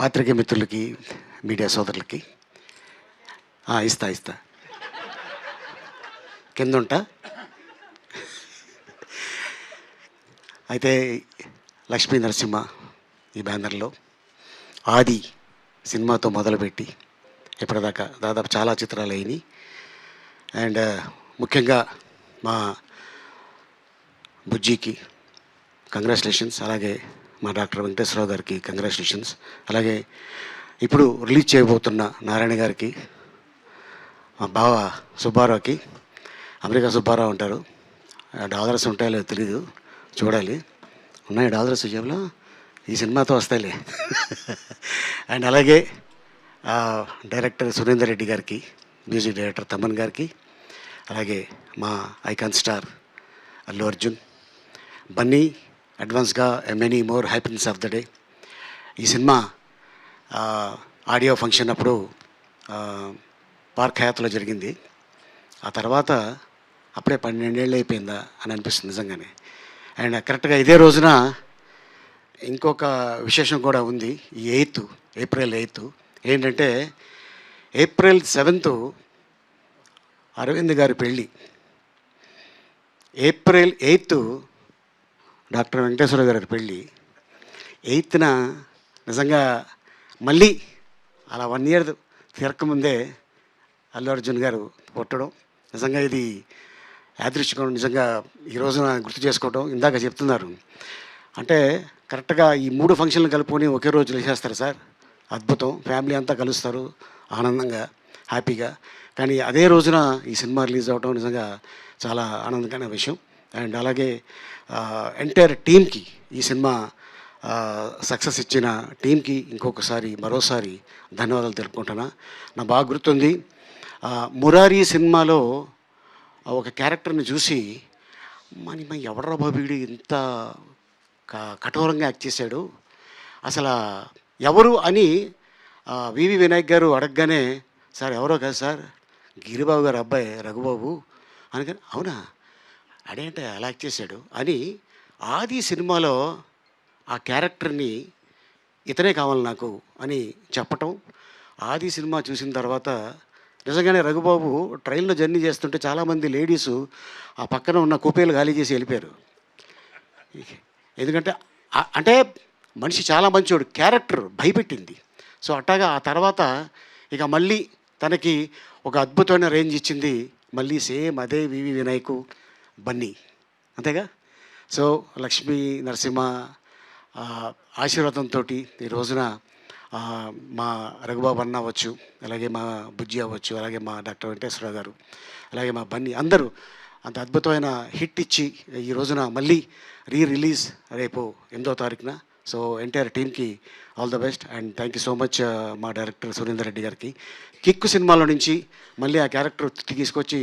పాత్రికేయ మిత్రులకి, మీడియా సోదరులకి ఇస్తా కింద ఉంటా. అయితే లక్ష్మీ నరసింహ ఈ బ్యానర్లో ఆది సినిమాతో మొదలుపెట్టి ఇప్పటిదాకా దాదాపు చాలా చిత్రాలు అయినాయి. అండ్ ముఖ్యంగా మా బుజ్జికి కంగ్రాచులేషన్స్, అలాగే మా డాక్టర్ వెంకటేశ్వరరావు గారికి కంగ్రాచులేషన్స్, అలాగే ఇప్పుడు రిలీజ్ చేయబోతున్న నారాయణ గారికి, మా బావ సుబ్బారావుకి, అమెరికా సుబ్బారావు ఉంటారు, డాలర్స్ ఉంటాయో లేదో తెలీదు, చూడాలి. ఉన్నాయి డాలర్స్ జేబులో, ఈ సినిమాతో వస్తాయిలే. అండ్ అలాగే డైరెక్టర్ సురేందర్ రెడ్డి గారికి, మ్యూజిక్ డైరెక్టర్ తమన్ గారికి, అలాగే మా ఐకాన్ స్టార్ అల్లు అర్జున్, బన్నీ, అడ్వాన్స్గా many more happiness of the day. ఈ సినిమా ఆడియో ఫంక్షన్ అప్పుడు పార్క్ హయాత్లో జరిగింది. ఆ తర్వాత అప్పుడే 12 ఏళ్ళు అయిపోయిందా అని అనిపిస్తుంది నిజంగానే. అండ్ కరెక్ట్గా ఇదే రోజున ఇంకొక విశేషం కూడా ఉంది. ఈ ఏప్రిల్ 8 ఏంటంటే ఏప్రిల్ 7 అరవింద్ గారి పెళ్ళి, ఏప్రిల్ 8 డాక్టర్ వెంకటేశ్వర గారి పెళ్ళి, 8న నిజంగా మళ్ళీ అలా 1 ఇయర్ తిరగకముందే అల్లు అర్జున్ గారు పుట్టడం నిజంగా ఇది యాదృచ్ఛికం. నిజంగా ఈ రోజున గుర్తు చేసుకోవడం. ఇందాక చెప్తున్నారు అంటే కరెక్ట్గా ఈ 3 ఫంక్షన్లు కలుపుకొని ఒకే రోజు వేసేస్తారు సార్, అద్భుతం. ఫ్యామిలీ అంతా కలుస్తారు ఆనందంగా, హ్యాపీగా. కానీ అదే రోజున ఈ సినిమా రిలీజ్ అవ్వడం నిజంగా చాలా ఆనందకరమైన విషయం. అండ్ అలాగే ఎంటైర్ టీమ్కి, ఈ సినిమా సక్సెస్ ఇచ్చిన టీంకి మరోసారి ధన్యవాదాలు తెలుపుకుంటున్నా. నాకు బాగా గుర్తుంది, మురారి సినిమాలో ఒక క్యారెక్టర్ని చూసి మన ఎవడ్రా బాబు వీడు ఇంత కఠోరంగా యాక్ట్ చేశాడు, అసలు ఎవరు అని వివి వినాయక్ గారు అడగగానే, సార్ ఎవరో కాదు సార్, గిరిబాబు గారు అబ్బాయి రఘుబాబు అనగానే, అవునా అదేంటే అలా యాక్ట్ చేశాడు అని ఆది సినిమాలో ఆ క్యారెక్టర్ని ఇతనే కావాలి నాకు అని చెప్పటం. ఆది సినిమా చూసిన తర్వాత నిజంగానే రఘుబాబు ట్రైన్లో జర్నీ చేస్తుంటే చాలామంది లేడీసు ఆ పక్కన ఉన్న కూపేలు ఖాళీ చేసి వెళ్ళిపోయారు. ఎందుకంటే అంటే మనిషి చాలా మంచోడు, క్యారెక్టర్ భయపెట్టింది. సో అట్టాగా ఆ తర్వాత ఇక మళ్ళీ తనకి ఒక అద్భుతమైన రేంజ్ ఇచ్చింది మళ్ళీ సేమ్ అదే వివి వినాయకు, బన్నీ, అంతేగా. సో లక్ష్మీ నరసింహ ఆశీర్వాదంతో ఈ రోజున మా రఘుబాబు అన్న అవ్వచ్చు, అలాగే మా బుజ్జి అవ్వచ్చు, అలాగే మా డాక్టర్ వెంకటేశ్వరరావు గారు, అలాగే మా బన్నీ, అందరూ అంత అద్భుతమైన హిట్ ఇచ్చి ఈ రోజున మళ్ళీ రిలీజ్ రేపు 8వ తారీఖున. సో ఎంటైర్ టీమ్కి all the best and thank you so much. మా డైరెక్టర్ సురేందర్ రెడ్డి గారికి కిక్కు సినిమాలో నుంచి మళ్ళీ ఆ క్యారెక్టర్ తీసుకొచ్చి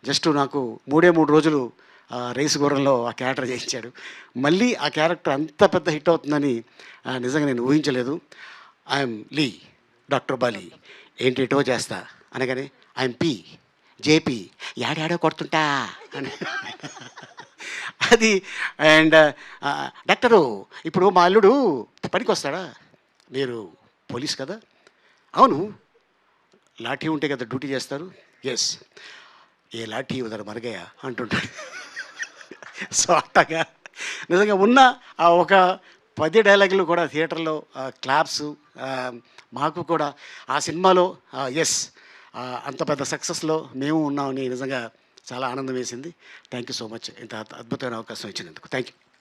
జస్ట్ నాకు 3 రోజులు రేసు గుర్రంలో ఆ క్యారెక్టర్ చేయించాడు. మళ్ళీ ఆ క్యారెక్టర్ అంత పెద్ద హిట్ అవుతుందని నిజంగా నేను ఊహించలేదు. ఐఎమ్ లీ, డాక్టర్ బాలి, ఏంటేటో చేస్తా అనగానే ఐఎమ్ పి జేపీ, యాడాడో కొడుతుంటా అని అది. అండ్ డాక్టరు ఇప్పుడు మా అల్లుడు పనికి వస్తాడా, మీరు పోలీస్ కదా, అవును లాఠీ ఉంటే కదా డ్యూటీ చేస్తారు, ఎస్, ఏ లాఠీ ఉదర మరగయ్య అంటుంటాడు. సో అట్టగా నిజంగా ఉన్న ఆ ఒక 10 డైలాగులు కూడా థియేటర్లో క్లాప్స్ మాకు కూడా ఆ సినిమాలో ఎస్ అంత పెద్ద సక్సెస్లో మేము ఉన్నామని నిజంగా చాలా ఆనందం వేసింది. థ్యాంక్ యూ సో మచ్ ఇంత అద్భుతమైన అవకాశం ఇచ్చినందుకు.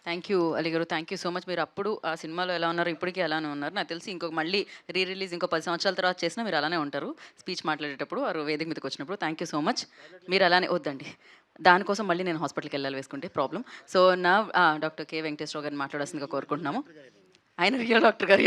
థ్యాంక్ యూ అలీ గారు, థ్యాంక్ యూ సో మచ్. మీరు అప్పుడు ఆ సినిమాలో ఎలా ఉన్నారు, ఇప్పటికీ అలానే ఉన్నారు. నాకు తెలిసి మళ్ళీ రిలీజ్ ఇంకో 10 సంవత్సరాల తర్వాత చేసినా మీరు అలానే ఉంటారు, స్పీచ్ మాట్లాడేటప్పుడు వారు వేదిక మీదకి వచ్చినప్పుడు. Thank you so much. మీరు అలానే వద్దండి, దానికోసం మళ్ళీ నేను హాస్పిటల్కి వెళ్ళాలి వేసుకుంటే ప్రాబ్లం. సో నా డాక్టర్ కె వెంకటేశ్వరరావు గారిని మాట్లాడాల్సిందిగా కోరుకుంటున్నాము. ఆయన రియల్ డాక్టర్ గారు.